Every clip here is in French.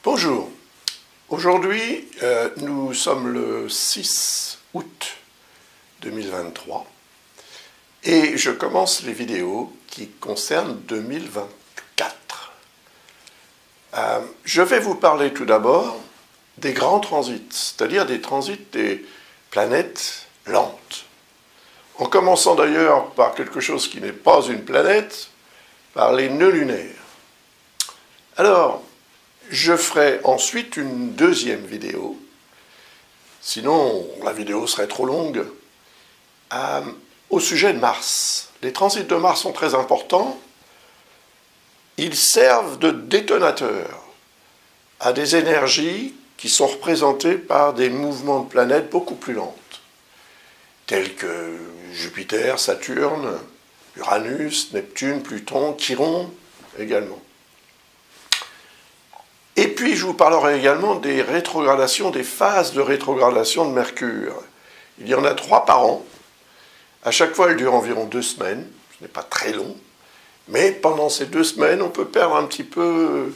Bonjour, aujourd'hui nous sommes le 6 août 2023 et je commence les vidéos qui concernent 2024. Je vais vous parler tout d'abord des grands transits, c'est-à-dire des transits des planètes lentes. En commençant d'ailleurs par quelque chose qui n'est pas une planète, par les nœuds lunaires. Alors, je ferai ensuite une deuxième vidéo, sinon la vidéo serait trop longue, au sujet de Mars. Les transits de Mars sont très importants. Ils servent de détonateurs à des énergies qui sont représentées par des mouvements de planètes beaucoup plus lentes, tels que Jupiter, Saturne, Uranus, Neptune, Pluton, Chiron également. Et puis, je vous parlerai également des rétrogradations, des phases de rétrogradation de Mercure. Il y en a 3 par an. À chaque fois, elles durent environ 2 semaines. Ce n'est pas très long. Mais pendant ces 2 semaines, on peut perdre un petit peu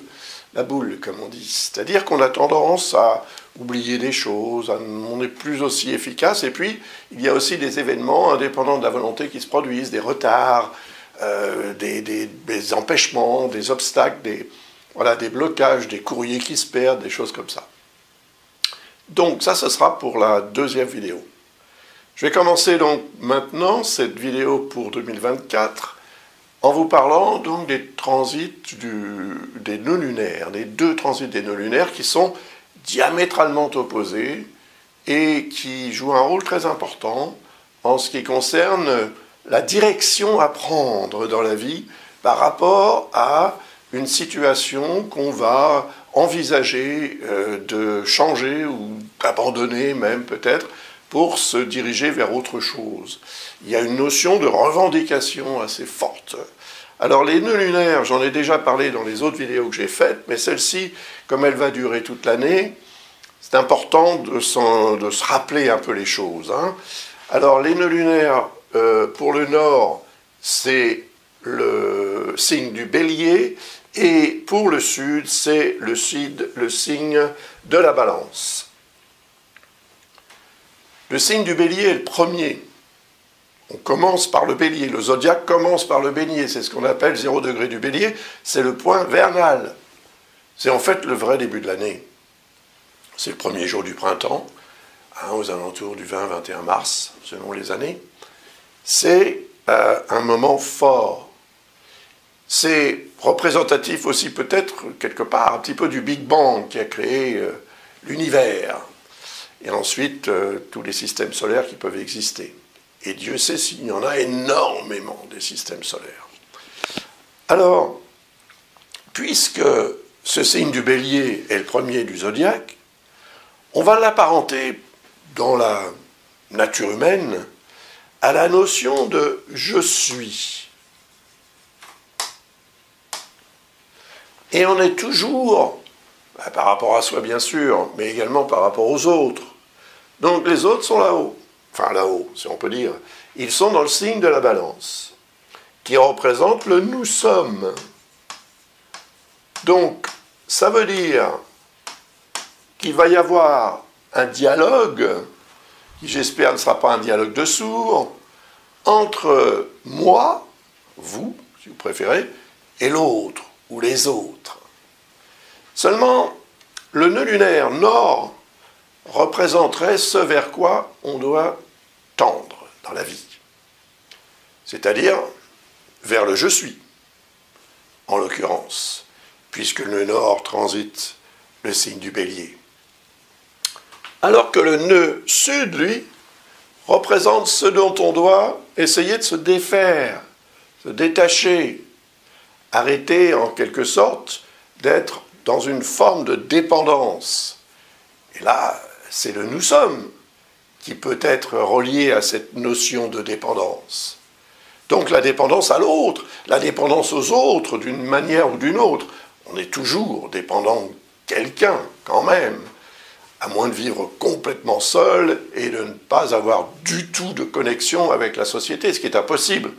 la boule, comme on dit. C'est-à-dire qu'on a tendance à oublier des choses, on n'est plus aussi efficace. Et puis, il y a aussi des événements indépendants de la volonté qui se produisent, des retards, des empêchements, des obstacles, des blocages, des courriers qui se perdent, des choses comme ça. Donc ça, ce sera pour la deuxième vidéo. Je vais commencer donc maintenant cette vidéo pour 2024 en vous parlant donc des transits des nœuds lunaires, des 2 transits des nœuds lunaires qui sont diamétralement opposés et qui jouent un rôle très important en ce qui concerne la direction à prendre dans la vie par rapport à une situation qu'on va envisager de changer ou d'abandonner même peut-être pour se diriger vers autre chose. Il y a une notion de revendication assez forte. Alors les nœuds lunaires, j'en ai déjà parlé dans les autres vidéos que j'ai faites, mais celle-ci, comme elle va durer toute l'année, c'est important de se rappeler un peu les choses. Alors les nœuds lunaires, pour le nord, c'est le signe du Bélier, et pour le sud, c'est le signe de la Balance. Le signe du Bélier est le premier. On commence par le Bélier. Le zodiaque commence par le Bélier. C'est ce qu'on appelle 0 degré du Bélier. C'est le point vernal. C'est en fait le vrai début de l'année. C'est le premier jour du printemps, aux alentours du 20-21 mars, selon les années. C'est un moment fort. C'est représentatif aussi peut-être quelque part un petit peu du Big Bang qui a créé l'univers. Et ensuite tous les systèmes solaires qui peuvent exister. Et Dieu sait s'il y en a énormément des systèmes solaires. Alors, puisque ce signe du Bélier est le premier du zodiaque, on va l'apparenter dans la nature humaine à la notion de « je suis ». Et on est toujours, par rapport à soi bien sûr, mais également par rapport aux autres. Donc les autres sont là-haut, enfin là-haut, si on peut dire. Ils sont dans le signe de la Balance, qui représente le « nous sommes ». Donc, ça veut dire qu'il va y avoir un dialogue, qui j'espère ne sera pas un dialogue de sourds, entre moi, vous, si vous préférez, et l'autre, ou les autres. Seulement, le nœud lunaire nord représenterait ce vers quoi on doit tendre dans la vie. C'est-à-dire vers le « je suis », en l'occurrence, puisque le nœud nord transite le signe du Bélier. Alors que le nœud sud, lui, représente ce dont on doit essayer de se défaire, se détacher, arrêter en quelque sorte d'être dans une forme de dépendance. Et là, c'est le « nous sommes » qui peut être relié à cette notion de dépendance. Donc la dépendance à l'autre, la dépendance aux autres d'une manière ou d'une autre. On est toujours dépendant de quelqu'un quand même, à moins de vivre complètement seul et de ne pas avoir du tout de connexion avec la société, ce qui est impossible.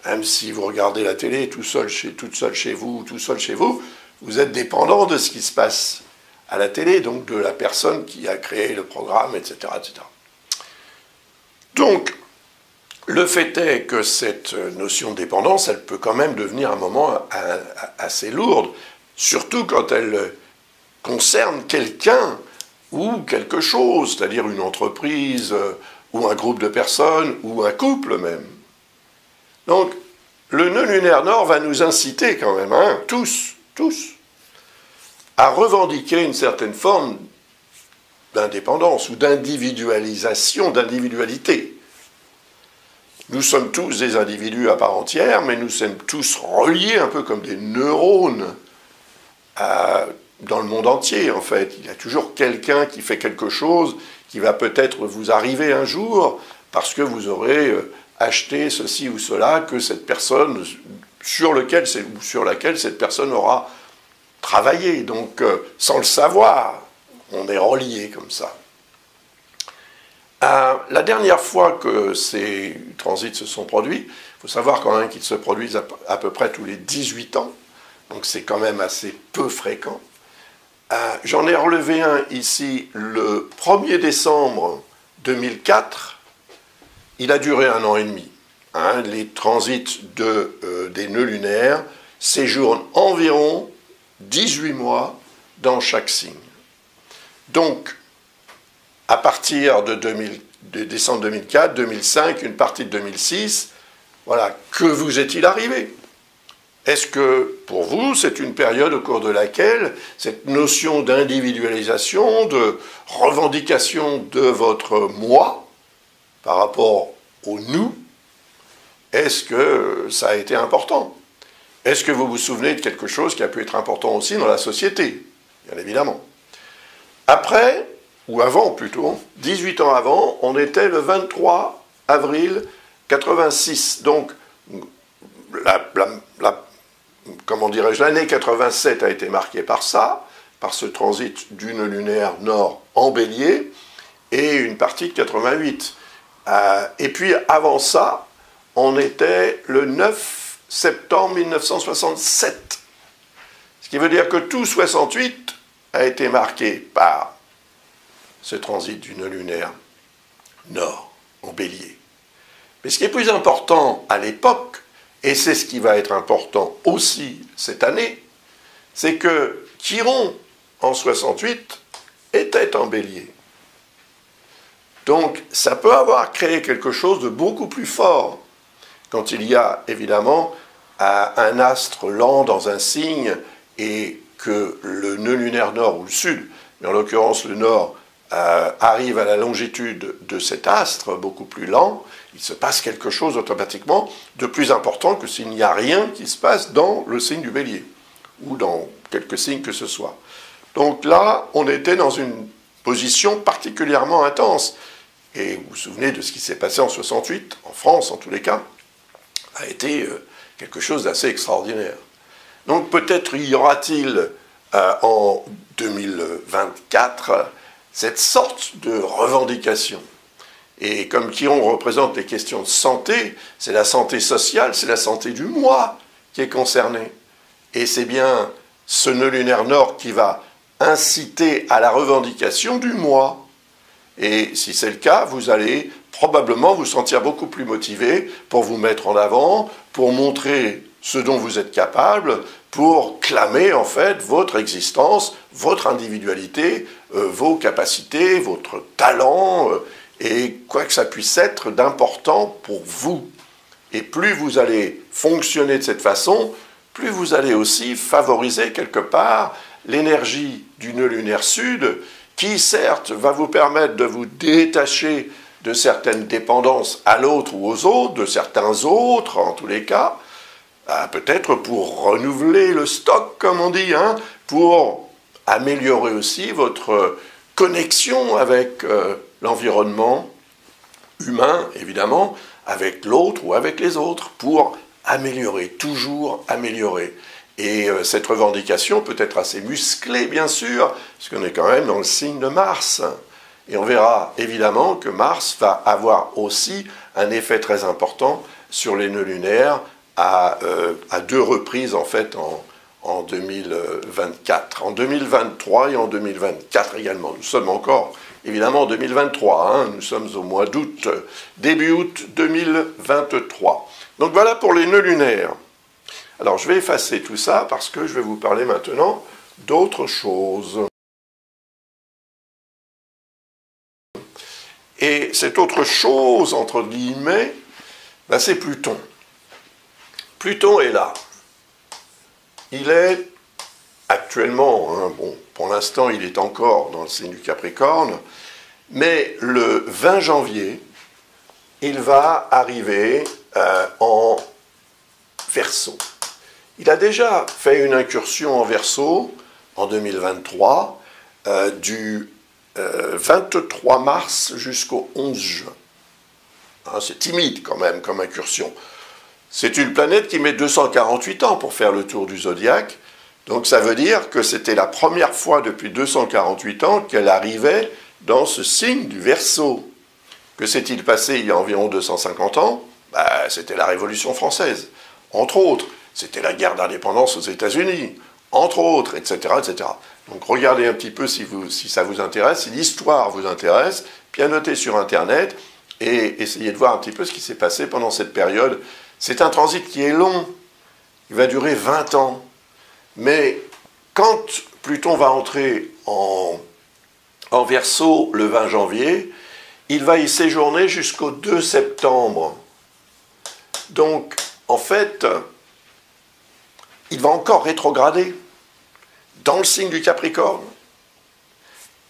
Même si vous regardez la télé toute seule chez vous, tout seul chez vous, vous êtes dépendant de ce qui se passe à la télé, donc de la personne qui a créé le programme, etc., etc. Donc, le fait est que cette notion de dépendance, elle peut quand même devenir à un moment assez lourde, surtout quand elle concerne quelqu'un ou quelque chose, c'est-à-dire une entreprise, ou un groupe de personnes, ou un couple même. Donc, le nœud lunaire nord va nous inciter quand même, hein, tous, à revendiquer une certaine forme d'indépendance ou d'individualisation, d'individualité. Nous sommes tous des individus à part entière, mais nous sommes tous reliés un peu comme des neurones dans le monde entier, en fait. Il y a toujours quelqu'un qui fait quelque chose qui va peut-être vous arriver un jour parce que vous aurez acheté ceci ou cela que cette personne, sur laquelle cette personne aura travaillé. Donc, sans le savoir, on est reliés comme ça. La dernière fois que ces transits se sont produits, il faut savoir quand même qu'ils se produisent à peu près tous les 18 ans, donc c'est quand même assez peu fréquent. J'en ai relevé un ici le 1er décembre 2004, il a duré 1 an et demi. Hein, les transits des nœuds lunaires séjournent environ 18 mois dans chaque signe. Donc, à partir de décembre 2004, 2005, une partie de 2006, voilà, que vous est-il arrivé? Est-ce que, pour vous, c'est une période au cours de laquelle cette notion d'individualisation, de revendication de votre moi par rapport au nous, est-ce que ça a été important? Est-ce que vous vous souvenez de quelque chose qui a pu être important aussi dans la société? Bien évidemment. Après, ou avant plutôt, 18 ans avant, on était le 23 avril 86. Donc, comment dirais-je, l'année 87 a été marquée par ça, par ce transit du nœud lunaire nord en bélier, et une partie de 88. Et puis avant ça, on était le 9 septembre 1967. Ce qui veut dire que tout 68 a été marqué par ce transit du nœud lunaire nord en bélier. Mais ce qui est plus important à l'époque, et c'est ce qui va être important aussi cette année, c'est que Chiron, en 68, était en bélier. Donc, ça peut avoir créé quelque chose de beaucoup plus fort quand il y a, évidemment, un astre lent dans un signe et que le nœud lunaire nord ou le sud, mais en l'occurrence le nord, arrive à la longitude de cet astre, beaucoup plus lent, il se passe quelque chose automatiquement de plus important que s'il n'y a rien qui se passe dans le signe du bélier, ou dans quelque signe que ce soit. Donc là, on était dans une position particulièrement intense. Et vous vous souvenez de ce qui s'est passé en 68, en France en tous les cas, a été quelque chose d'assez extraordinaire. Donc peut-être y aura-t-il en 2024 cette sorte de revendication. Et comme Chiron représente les questions de santé, c'est la santé sociale, c'est la santé du moi qui est concernée. Et c'est bien ce nœud lunaire nord qui va inciter à la revendication du moi. Et si c'est le cas, vous allez probablement vous sentir beaucoup plus motivé pour vous mettre en avant, pour montrer ce dont vous êtes capable, pour clamer en fait votre existence, votre individualité, vos capacités, votre talent, et quoi que ça puisse être d'important pour vous. Et plus vous allez fonctionner de cette façon, plus vous allez aussi favoriser quelque part l'énergie du nœud lunaire sud, qui certes va vous permettre de vous détacher de certaines dépendances à l'autre ou aux autres, de certains autres en tous les cas, peut-être pour renouveler le stock, comme on dit, hein, pour améliorer aussi votre connexion avec l'environnement humain, évidemment, avec l'autre ou avec les autres, pour améliorer, toujours améliorer. Et cette revendication peut être assez musclée, bien sûr, parce qu'on est quand même dans le signe de Mars. Et on verra évidemment que Mars va avoir aussi un effet très important sur les nœuds lunaires à 2 reprises en fait en en 2024, en 2023 et en 2024 également. Nous sommes encore, évidemment, en 2023, hein, nous sommes au mois d'août, début août 2023. Donc voilà pour les nœuds lunaires. Alors je vais effacer tout ça parce que je vais vous parler maintenant d'autre chose. Et cette autre chose, entre guillemets, ben c'est Pluton. Pluton est là. Il est actuellement, hein, bon, pour l'instant il est encore dans le signe du Capricorne, mais le 20 janvier, il va arriver en Verseau. Il a déjà fait une incursion en Verseau en 2023, du 23 mars jusqu'au 11 juin. Hein, c'est timide quand même comme incursion. C'est une planète qui met 248 ans pour faire le tour du zodiaque, donc ça veut dire que c'était la première fois depuis 248 ans qu'elle arrivait dans ce signe du Verseau. Que s'est-il passé il y a environ 250 ans? C'était la Révolution française, entre autres. C'était la guerre d'indépendance aux États-Unis, entre autres, etc., etc. Donc regardez un petit peu si ça vous intéresse, si l'histoire vous intéresse, bien notez sur Internet et essayez de voir un petit peu ce qui s'est passé pendant cette période. C'est un transit qui est long, il va durer 20 ans. Mais quand Pluton va entrer en Verseau le 20 janvier, il va y séjourner jusqu'au 2 septembre. Donc, en fait, il va encore rétrograder dans le signe du Capricorne.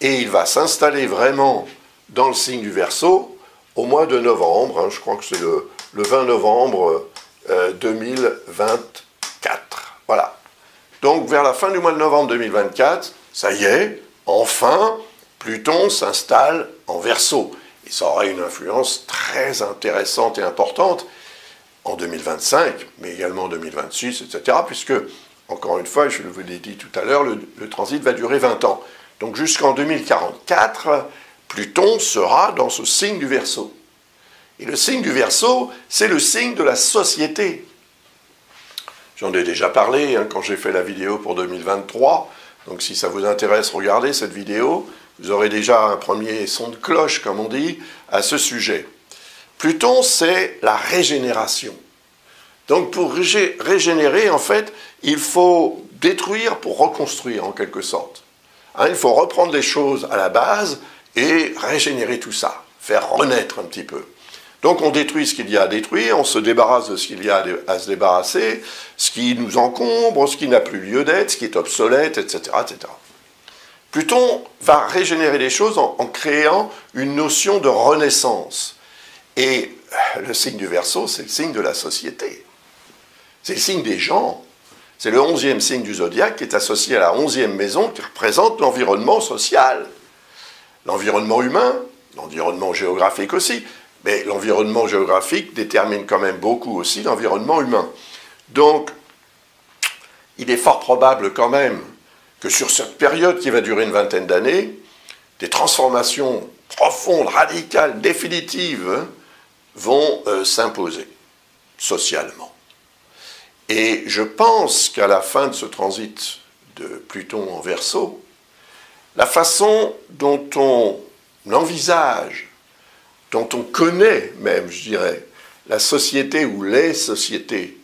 Et il va s'installer vraiment dans le signe du Verseau au mois de novembre. Hein, je crois que c'est le 20 novembre 2024. Voilà. Donc, vers la fin du mois de novembre 2024, ça y est, enfin, Pluton s'installe en Verseau. Et ça aura une influence très intéressante et importante en 2025, mais également en 2026, etc., puisque, encore une fois, je vous l'ai dit tout à l'heure, le transit va durer 20 ans. Donc jusqu'en 2044, Pluton sera dans ce signe du Verseau. Et le signe du Verseau, c'est le signe de la société. J'en ai déjà parlé hein, quand j'ai fait la vidéo pour 2023, donc si ça vous intéresse, regardez cette vidéo, vous aurez déjà un premier son de cloche, comme on dit, à ce sujet. Pluton, c'est la régénération. Donc pour régénérer, en fait, il faut détruire pour reconstruire, en quelque sorte. Hein, il faut reprendre les choses à la base et régénérer tout ça, faire renaître un petit peu. Donc on détruit ce qu'il y a à détruire, on se débarrasse de ce qu'il y a à se débarrasser, ce qui nous encombre, ce qui n'a plus lieu d'être, ce qui est obsolète, etc., etc. Pluton va régénérer les choses en créant une notion de renaissance. Et le signe du Verseau, c'est le signe de la société. C'est le signe des gens. C'est le 11e signe du zodiaque qui est associé à la 11e maison qui représente l'environnement social. L'environnement humain, l'environnement géographique aussi. Mais l'environnement géographique détermine quand même beaucoup aussi l'environnement humain. Donc, il est fort probable quand même que sur cette période qui va durer une vingtaine d'années, des transformations profondes, radicales, définitives vont s'imposer socialement. Et je pense qu'à la fin de ce transit de Pluton en Verseau, la façon dont on envisage, dont on connaît même, je dirais, la société ou les sociétés,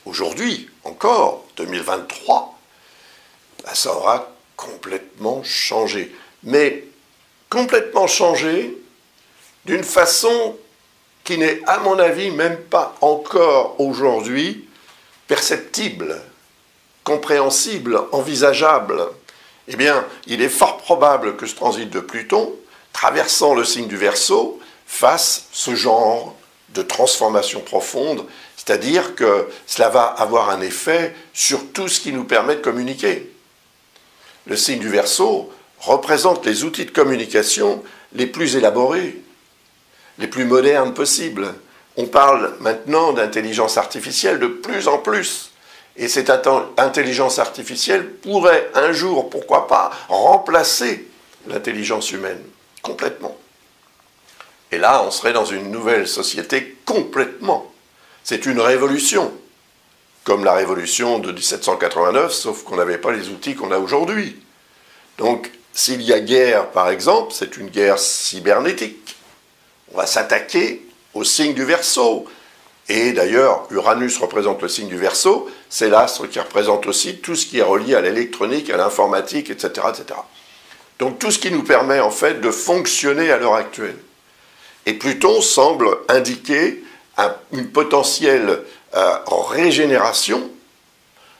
aujourd'hui, encore, 2023, ça aura complètement changé. Mais complètement changé d'une façon qui n'est, à mon avis, même pas encore aujourd'hui perceptible, compréhensible, envisageable. Eh bien, il est fort probable que ce transit de Pluton, traversant le signe du Verseau, fasse ce genre de transformation profonde, c'est-à-dire que cela va avoir un effet sur tout ce qui nous permet de communiquer. Le signe du Verseau représente les outils de communication les plus élaborés, les plus modernes possibles. On parle maintenant d'intelligence artificielle de plus en plus. Et cette intelligence artificielle pourrait un jour, pourquoi pas, remplacer l'intelligence humaine complètement. Et là, on serait dans une nouvelle société complètement. C'est une révolution. comme la révolution de 1789, sauf qu'on n'avait pas les outils qu'on a aujourd'hui. Donc, s'il y a guerre, par exemple, c'est une guerre cybernétique. On va s'attaquer au signe du Verseau. Et d'ailleurs, Uranus représente le signe du Verseau, c'est l'astre qui représente aussi tout ce qui est relié à l'électronique, à l'informatique, etc., etc. Donc tout ce qui nous permet en fait de fonctionner à l'heure actuelle. Et Pluton semble indiquer une potentielle régénération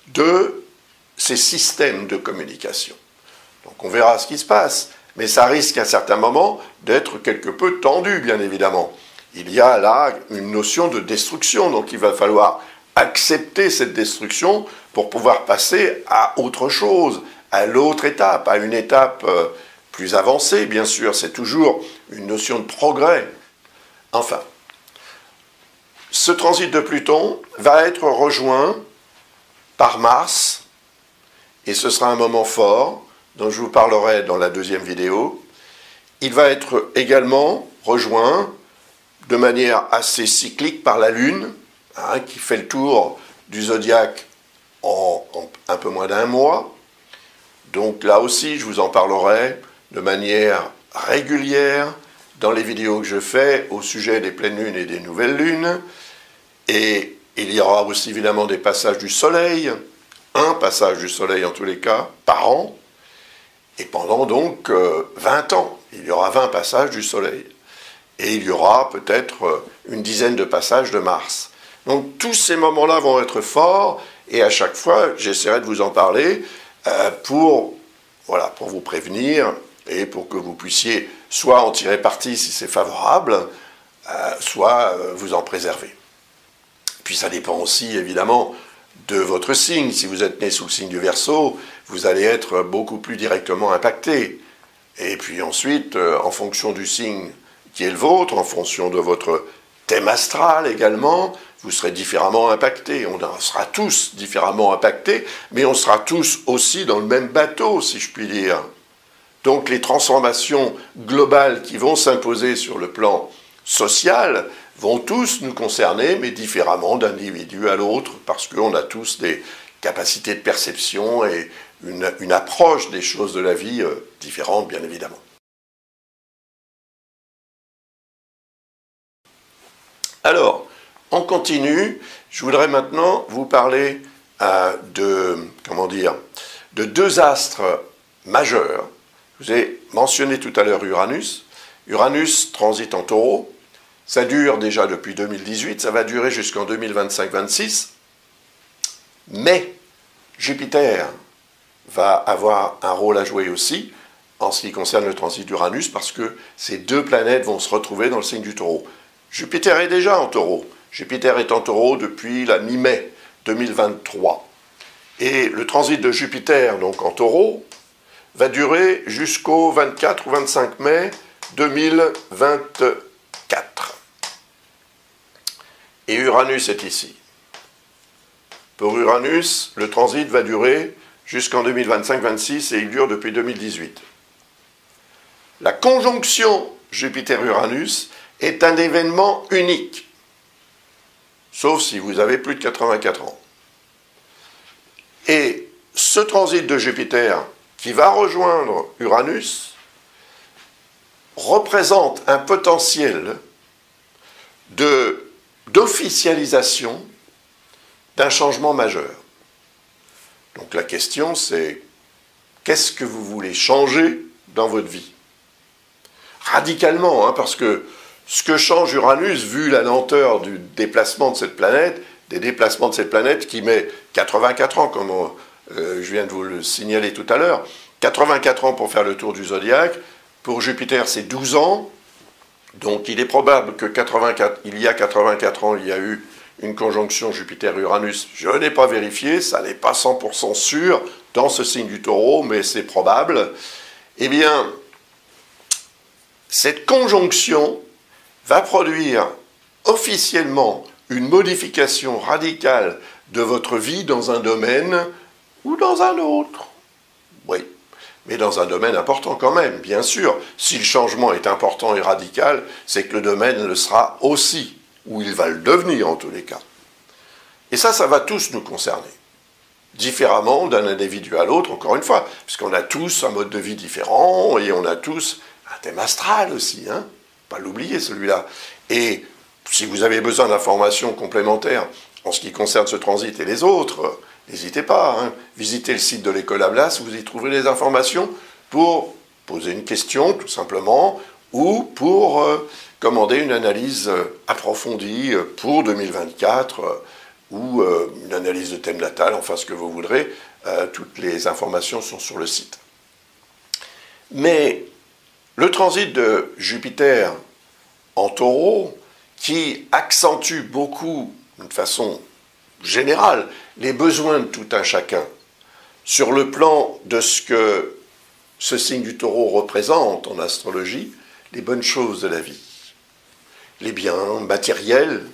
de ces systèmes de communication. Donc on verra ce qui se passe, mais ça risque à certains moments d'être quelque peu tendu, bien évidemment. Il y a là une notion de destruction, donc il va falloir accepter cette destruction pour pouvoir passer à autre chose, à l'autre étape, à une étape plus avancée, bien sûr, c'est toujours une notion de progrès. Enfin, ce transit de Pluton va être rejoint par Mars, et ce sera un moment fort, dont je vous parlerai dans la deuxième vidéo. Il va être également rejoint de manière assez cyclique par la Lune, qui fait le tour du zodiaque en un peu moins d'un mois. Donc là aussi, je vous en parlerai de manière régulière dans les vidéos que je fais au sujet des pleines lunes et des nouvelles lunes. Et il y aura aussi évidemment des passages du Soleil, un passage du Soleil en tous les cas, par an, et pendant donc 20 ans, il y aura 20 passages du Soleil. Et il y aura peut-être une dizaine de passages de Mars. Donc tous ces moments-là vont être forts, et à chaque fois, j'essaierai de vous en parler pour vous prévenir, et pour que vous puissiez soit en tirer parti si c'est favorable, soit vous en préserver. Puis ça dépend aussi, évidemment, de votre signe. Si vous êtes né sous le signe du Verseau, vous allez être beaucoup plus directement impacté. Et puis ensuite, en fonction du signe qui est le vôtre, en fonction de votre thème astral également, vous serez différemment impacté. On en sera tous différemment impactés, mais on sera tous aussi dans le même bateau, si je puis dire. Donc les transformations globales qui vont s'imposer sur le plan social vont tous nous concerner, mais différemment d'individu à l'autre, parce qu'on a tous des capacités de perception et une approche des choses de la vie différente, bien évidemment. Alors, on continue. Je voudrais maintenant vous parler de deux astres majeurs. Je vous ai mentionné tout à l'heure Uranus. Uranus transite en Taureau. Ça dure déjà depuis 2018, ça va durer jusqu'en 2025-26. Mais Jupiter va avoir un rôle à jouer aussi en ce qui concerne le transit d'Uranus, parce que ces deux planètes vont se retrouver dans le signe du Taureau. Jupiter est déjà en Taureau. Jupiter est en Taureau depuis la mi-mai 2023. Et le transit de Jupiter, donc en Taureau, va durer jusqu'au 24 ou 25 mai 2024. Et Uranus est ici. Pour Uranus, le transit va durer jusqu'en 2025-26 et il dure depuis 2018. La conjonction Jupiter-Uranus est un événement unique, sauf si vous avez plus de 84 ans. Et ce transit de Jupiter qui va rejoindre Uranus représente un potentiel d'officialisation d'un changement majeur. Donc la question c'est, qu'est-ce que vous voulez changer dans votre vie? Radicalement, parce que ce que change Uranus, vu la lenteur du déplacement de cette planète, des déplacements de cette planète qui met 84 ans, comme je viens de vous le signaler tout à l'heure, 84 ans pour faire le tour du zodiaque. Pour Jupiter, c'est 12 ans. Donc il est probable que il y a 84 ans, il y a eu une conjonction Jupiter-Uranus. Je n'ai pas vérifié, ça n'est pas 100% sûr dans ce signe du Taureau, mais c'est probable. Eh bien, cette conjonction va produire officiellement une modification radicale de votre vie dans un domaine ou dans un autre. Oui, mais dans un domaine important quand même, bien sûr. Si le changement est important et radical, c'est que le domaine le sera aussi, ou il va le devenir en tous les cas. Et ça va tous nous concerner. Différemment d'un individu à l'autre, encore une fois, puisqu'on a tous un mode de vie différent et on a tous un thème astral aussi, hein, pas l'oublier celui-là. Et si vous avez besoin d'informations complémentaires en ce qui concerne ce transit et les autres, n'hésitez pas, hein, visitez le site de l'école Ablas, vous y trouverez des informations pour poser une question tout simplement ou pour commander une analyse approfondie pour 2024 ou une analyse de thème natal, enfin ce que vous voudrez. Toutes les informations sont sur le site. Mais le transit de Jupiter en Taureau, qui accentue beaucoup, de façon générale, les besoins de tout un chacun, sur le plan de ce que ce signe du Taureau représente en astrologie, les bonnes choses de la vie. Les biens matériels,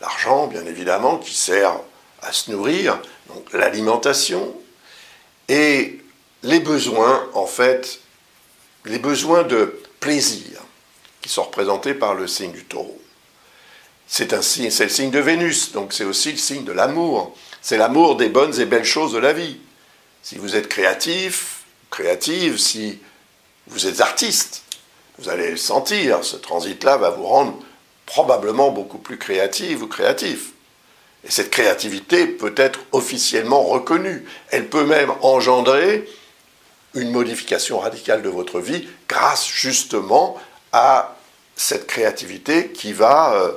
l'argent, bien évidemment, qui sert à se nourrir, donc l'alimentation, et les besoins, en fait, les besoins de plaisir, qui sont représentés par le signe du Taureau. C'est le signe de Vénus, donc c'est aussi le signe de l'amour. C'est l'amour des bonnes et belles choses de la vie. Si vous êtes créatif, créative, si vous êtes artiste, vous allez le sentir, ce transit-là va vous rendre probablement beaucoup plus créative ou créatif. Et cette créativité peut être officiellement reconnue. Elle peut même engendrer une modification radicale de votre vie grâce justement à cette créativité qui va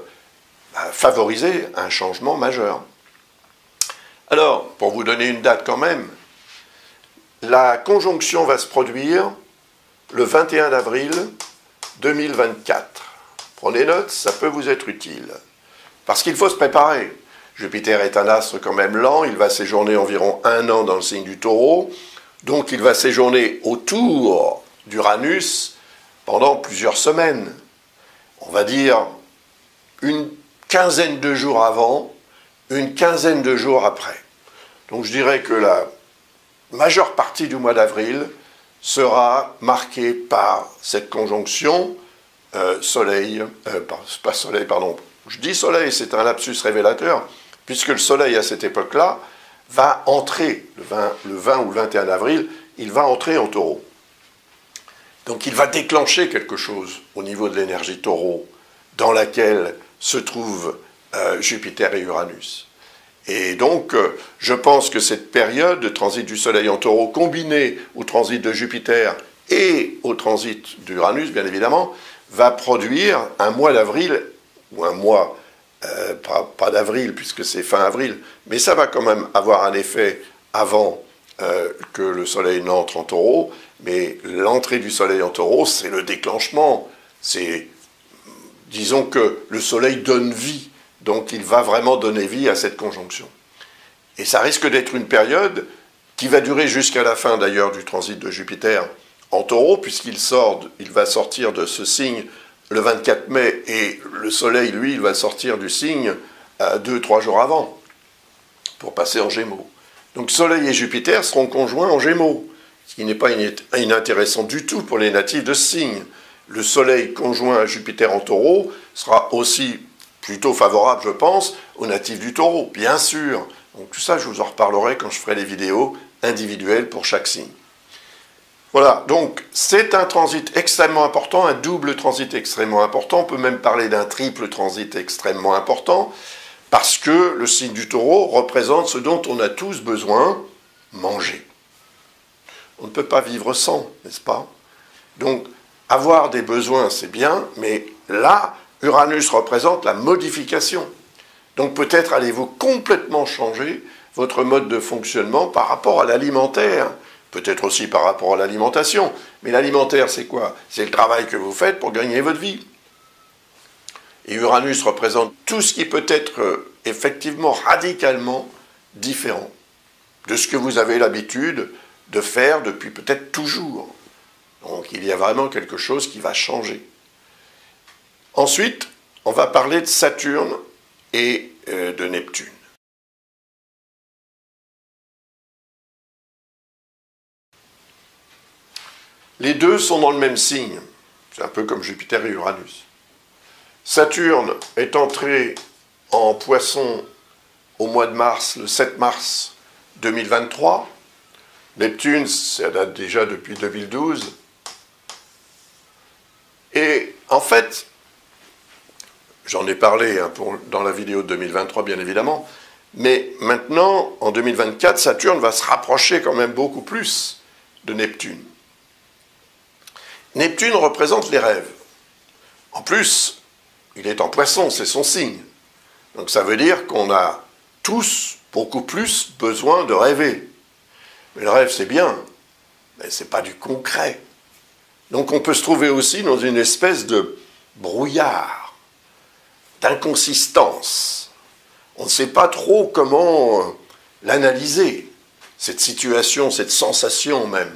favoriser un changement majeur. Alors, pour vous donner une date quand même, la conjonction va se produire le 21 avril 2024. Prenez note, ça peut vous être utile. Parce qu'il faut se préparer. Jupiter est un astre quand même lent, il va séjourner environ 1 an dans le signe du Taureau, donc il va séjourner autour d'Uranus pendant plusieurs semaines. On va dire une quinzaine de jours avant, une quinzaine de jours après. Donc je dirais que la majeure partie du mois d'avril sera marquée par cette conjonction Soleil, pas Soleil, pardon, je dis Soleil, c'est un lapsus révélateur, puisque le Soleil à cette époque-là va entrer, le 20 ou le 21 avril, il va entrer en Taureau. Donc il va déclencher quelque chose au niveau de l'énergie Taureau, dans laquelle se trouvent Jupiter et Uranus. Et donc, je pense que cette période de transit du Soleil en Taureau, combinée au transit de Jupiter et au transit d'Uranus, bien évidemment, va produire un mois d'avril, ou un mois, pas d'avril, puisque c'est fin avril, mais ça va quand même avoir un effet avant que le Soleil n'entre en Taureau, mais l'entrée du Soleil en Taureau, c'est le déclenchement, c'est, disons que le Soleil donne vie, donc il va vraiment donner vie à cette conjonction. Et ça risque d'être une période qui va durer jusqu'à la fin d'ailleurs du transit de Jupiter en Taureau, puisqu'il va sortir de ce signe le 24 mai, et le Soleil, lui, il va sortir du signe 2-3 jours avant, pour passer en Gémeaux. Donc Soleil et Jupiter seront conjoints en Gémeaux, ce qui n'est pas inintéressant du tout pour les natifs de ce signe. Le Soleil conjoint à Jupiter en Taureau sera aussi plutôt favorable, je pense, aux natifs du Taureau, bien sûr. Donc tout ça, je vous en reparlerai quand je ferai les vidéos individuelles pour chaque signe. Voilà, donc c'est un transit extrêmement important, un double transit extrêmement important, on peut même parler d'un triple transit extrêmement important, parce que le signe du Taureau représente ce dont on a tous besoin, manger. On ne peut pas vivre sans, n'est-ce pas? Donc, avoir des besoins, c'est bien, mais là, Uranus représente la modification. Donc peut-être allez-vous complètement changer votre mode de fonctionnement par rapport à l'alimentaire, peut-être aussi par rapport à l'alimentation. Mais l'alimentaire, c'est quoi? C'est le travail que vous faites pour gagner votre vie. Et Uranus représente tout ce qui peut être effectivement radicalement différent de ce que vous avez l'habitude de faire depuis peut-être toujours. Donc il y a vraiment quelque chose qui va changer. Ensuite, on va parler de Saturne et de Neptune. Les deux sont dans le même signe. C'est un peu comme Jupiter et Uranus. Saturne est entré en Poisson au mois de mars, le 7 mars 2023. Neptune, ça date déjà depuis 2012. Et en fait, j'en ai parlé dans la vidéo de 2023, bien évidemment, mais maintenant, en 2024, Saturne va se rapprocher quand même beaucoup plus de Neptune. Neptune représente les rêves. En plus, il est en Poisson, c'est son signe. Donc ça veut dire qu'on a tous beaucoup plus besoin de rêver. Mais le rêve, c'est bien, mais ce n'est pas du concret. Donc on peut se trouver aussi dans une espèce de brouillard, d'inconsistance. On ne sait pas trop comment l'analyser, cette situation, cette sensation même.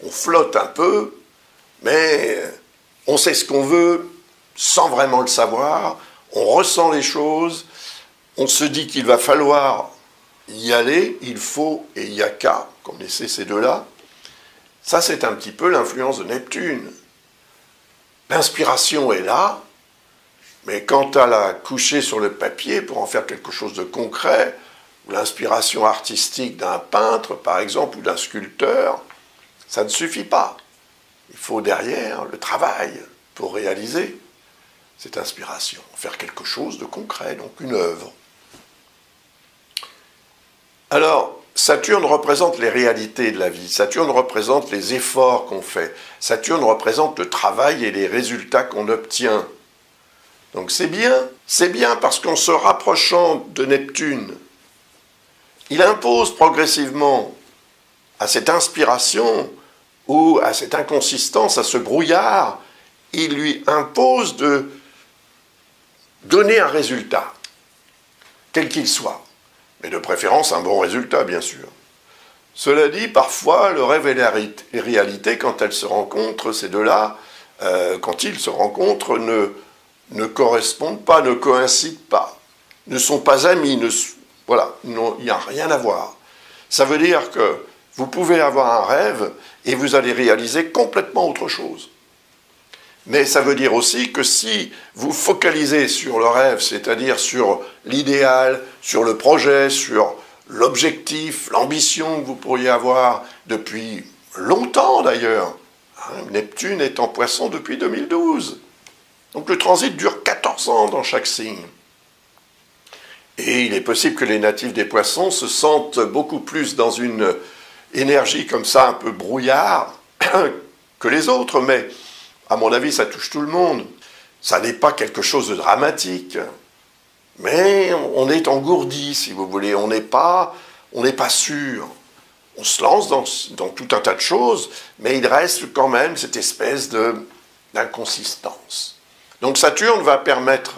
On flotte un peu, mais on sait ce qu'on veut sans vraiment le savoir, on ressent les choses, on se dit qu'il va falloir y aller, il faut et il y a qu'à, connaissez ces deux-là. Ça, c'est un petit peu l'influence de Neptune. L'inspiration est là, mais quand à la coucher sur le papier pour en faire quelque chose de concret, ou l'inspiration artistique d'un peintre, par exemple, ou d'un sculpteur, ça ne suffit pas. Il faut derrière le travail pour réaliser cette inspiration, faire quelque chose de concret, donc une œuvre. Alors, Saturne représente les réalités de la vie, Saturne représente les efforts qu'on fait, Saturne représente le travail et les résultats qu'on obtient. Donc c'est bien parce qu'en se rapprochant de Neptune, il impose progressivement à cette inspiration ou à cette inconsistance, à ce brouillard, il lui impose de donner un résultat, quel qu'il soit. Mais de préférence un bon résultat, bien sûr. Cela dit, parfois, le rêve et la réalité, quand elles se rencontrent, ces deux-là, quand ils se rencontrent, ne correspondent pas, ne coïncident pas, ne sont pas amis, voilà, il n'y a rien à voir. Ça veut dire que vous pouvez avoir un rêve et vous allez réaliser complètement autre chose. Mais ça veut dire aussi que si vous focalisez sur le rêve, c'est-à-dire sur l'idéal, sur le projet, sur l'objectif, l'ambition que vous pourriez avoir depuis longtemps d'ailleurs, Neptune est en Poisson depuis 2012. Donc le transit dure 14 ans dans chaque signe. Et il est possible que les natifs des Poissons se sentent beaucoup plus dans une énergie comme ça, un peu brouillard, que les autres, mais à mon avis, ça touche tout le monde. Ça n'est pas quelque chose de dramatique. Mais on est engourdi, si vous voulez. On n'est pas sûr. On se lance dans tout un tas de choses, mais il reste quand même cette espèce d'inconsistance. Donc Saturne va permettre,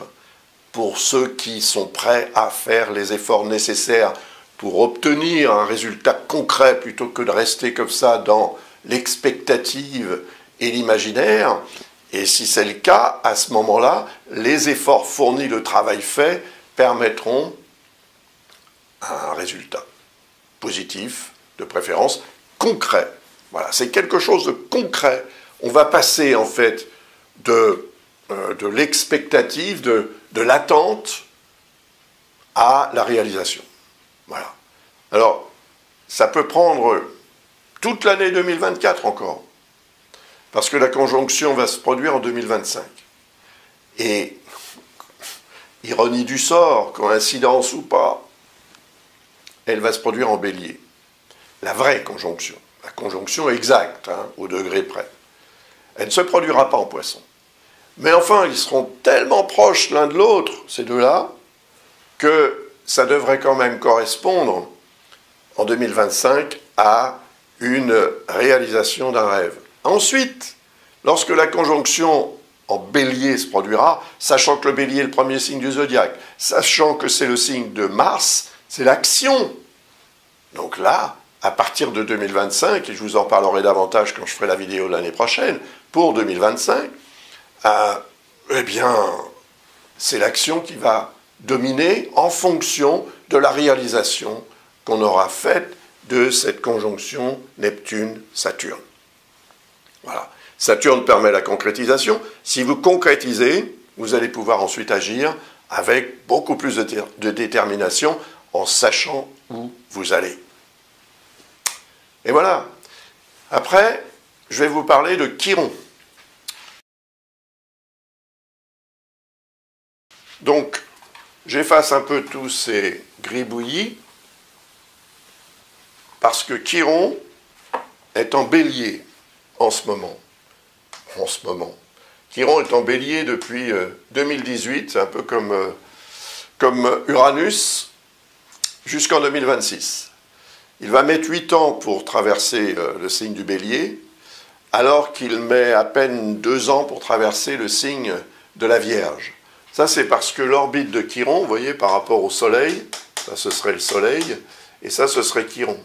pour ceux qui sont prêts à faire les efforts nécessaires pour obtenir un résultat concret, plutôt que de rester comme ça dans l'expectative et l'imaginaire, et si c'est le cas, à ce moment-là, les efforts fournis, le travail fait, permettront un résultat positif, de préférence concret. Voilà, c'est quelque chose de concret. On va passer en fait de l'expectative, de l'attente à la réalisation. Voilà. Alors, ça peut prendre toute l'année 2024 encore, parce que la conjonction va se produire en 2025. Et, ironie du sort, coïncidence ou pas, elle va se produire en Bélier. La vraie conjonction, la conjonction exacte, au degré près. Elle ne se produira pas en Poisson. Mais enfin, ils seront tellement proches l'un de l'autre, ces deux-là, que ça devrait quand même correspondre en 2025 à une réalisation d'un rêve. Ensuite, lorsque la conjonction en Bélier se produira, sachant que le Bélier est le premier signe du zodiaque, sachant que c'est le signe de Mars, c'est l'action. Donc là, à partir de 2025, et je vous en parlerai davantage quand je ferai la vidéo l'année prochaine, pour 2025, eh bien, c'est l'action qui va dominer en fonction de la réalisation qu'on aura faite de cette conjonction Neptune-Saturne. Voilà. Saturne permet la concrétisation. Si vous concrétisez, vous allez pouvoir ensuite agir avec beaucoup plus de détermination en sachant où vous allez. Et voilà. Après, je vais vous parler de Chiron. Donc, j'efface un peu tous ces gribouillis, parce que Chiron est en bélier en ce moment. Chiron est en bélier depuis 2018, c'est un peu comme Uranus, jusqu'en 2026. Il va mettre 8 ans pour traverser le signe du bélier, alors qu'il met à peine 2 ans pour traverser le signe de la Vierge. Ça, c'est parce que l'orbite de Chiron, vous voyez, par rapport au Soleil, ça, ce serait le Soleil, et ça, ce serait Chiron.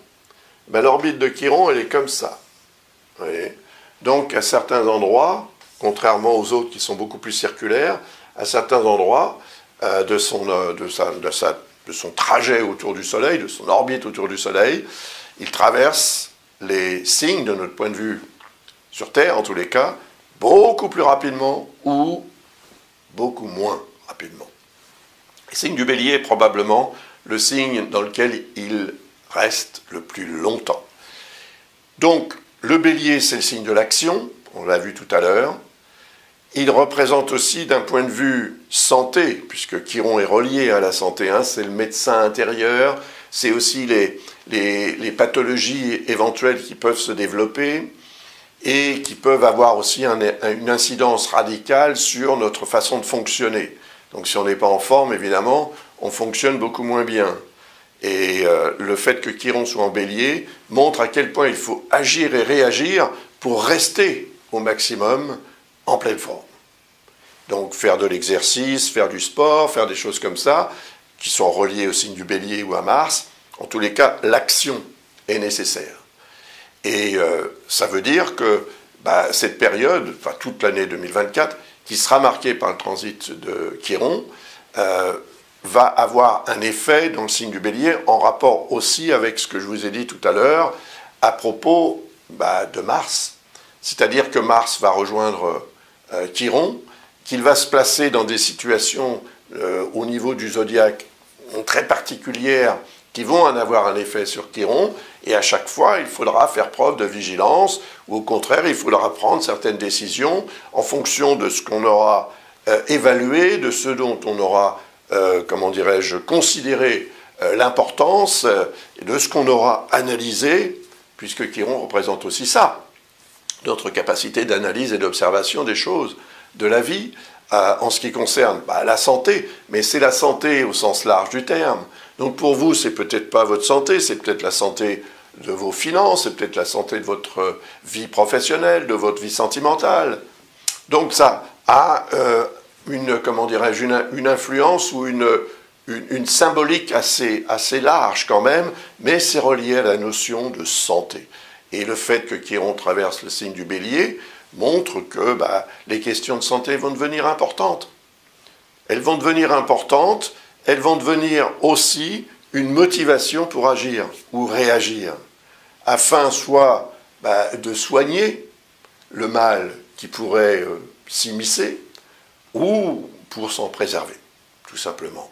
Ben, l'orbite de Chiron, elle est comme ça. Vous voyez. Donc, à certains endroits, contrairement aux autres qui sont beaucoup plus circulaires, à certains endroits de son trajet autour du Soleil, de son orbite autour du Soleil, il traverse les signes, de notre point de vue sur Terre, en tous les cas, beaucoup plus rapidement ou beaucoup moins rapidement. Le signe du Bélier est probablement le signe dans lequel il reste le plus longtemps. Donc, le Bélier, c'est le signe de l'action, on l'a vu tout à l'heure. Il représente aussi, d'un point de vue santé, puisque Chiron est relié à la santé, hein, c'est le médecin intérieur, c'est aussi les pathologies éventuelles qui peuvent se développer et qui peuvent avoir aussi une incidence radicale sur notre façon de fonctionner. Donc si on n'est pas en forme, évidemment, on fonctionne beaucoup moins bien. Et le fait que Chiron soit en bélier montre à quel point il faut agir et réagir pour rester au maximum en pleine forme. Donc faire de l'exercice, faire du sport, faire des choses comme ça, qui sont reliées au signe du bélier ou à Mars. En tous les cas, l'action est nécessaire. Et ça veut dire que cette période, enfin toute l'année 2024, qui sera marquée par le transit de Chiron, va avoir un effet dans le signe du bélier en rapport aussi avec ce que je vous ai dit tout à l'heure à propos de Mars. C'est-à-dire que Mars va rejoindre Chiron, qu'il va se placer dans des situations au niveau du zodiaque très particulières qui vont en avoir un effet sur Chiron, et à chaque fois, il faudra faire preuve de vigilance, ou au contraire, il faudra prendre certaines décisions en fonction de ce qu'on aura évalué, de ce dont on aura, considéré l'importance, et de ce qu'on aura analysé, puisque Chiron représente aussi ça, notre capacité d'analyse et d'observation des choses, de la vie, en ce qui concerne la santé, mais c'est la santé au sens large du terme. Donc pour vous, c'est peut-être pas votre santé, c'est peut-être la santé de vos finances, c'est peut-être la santé de votre vie professionnelle, de votre vie sentimentale. Donc ça a une influence ou une symbolique assez large quand même, mais c'est relié à la notion de santé. Et le fait que Chiron traverse le signe du bélier montre que les questions de santé vont devenir importantes. Elles vont devenir importantes, elles vont devenir aussi une motivation pour agir ou réagir, afin soit de soigner le mal qui pourrait s'immiscer, ou pour s'en préserver, tout simplement.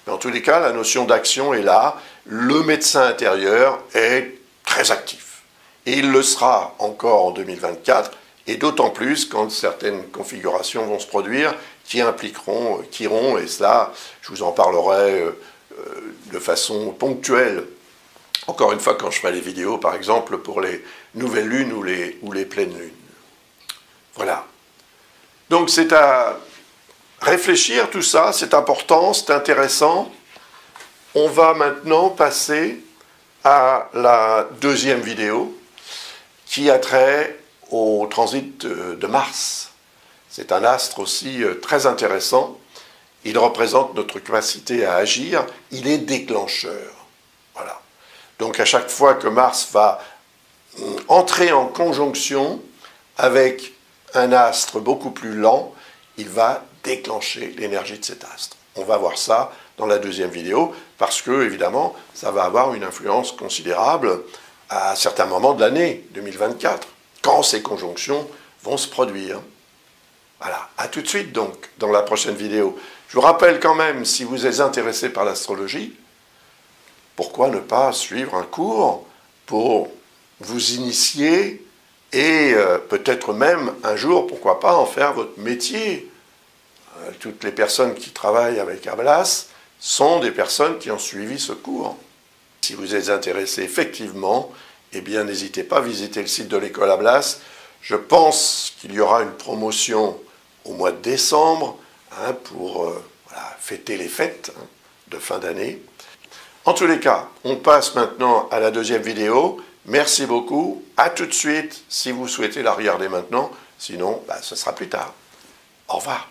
Mais en tous les cas, la notion d'action est là, le médecin intérieur est très actif. Et il le sera encore en 2024, et d'autant plus quand certaines configurations vont se produire qui impliqueront Chiron, et cela, je vous en parlerai de façon ponctuelle. Encore une fois, quand je ferai les vidéos, par exemple, pour les nouvelles lunes ou les pleines lunes. Voilà. Donc c'est à réfléchir tout ça, c'est important, c'est intéressant. On va maintenant passer à la deuxième vidéo qui a trait au transit de Mars. C'est un astre aussi très intéressant. Il représente notre capacité à agir. Il est déclencheur. Voilà. Donc à chaque fois que Mars va entrer en conjonction avec un astre beaucoup plus lent, il va déclencher l'énergie de cet astre. On va voir ça dans la deuxième vidéo, parce que, évidemment, ça va avoir une influence considérable à certains moments de l'année 2024, quand ces conjonctions vont se produire. Voilà, à tout de suite donc, dans la prochaine vidéo. Je vous rappelle quand même, si vous êtes intéressé par l'astrologie, pourquoi ne pas suivre un cours pour vous initier et peut-être même un jour, pourquoi pas, en faire votre métier. Toutes les personnes qui travaillent avec Ablas sont des personnes qui ont suivi ce cours. Si vous êtes intéressé effectivement, eh bien n'hésitez pas à visiter le site de l'école Ablas. Je pense qu'il y aura une promotion au mois de décembre pour voilà, fêter les fêtes de fin d'année. En tous les cas, on passe maintenant à la deuxième vidéo. Merci beaucoup. À tout de suite si vous souhaitez la regarder maintenant. Sinon, ce sera plus tard. Au revoir.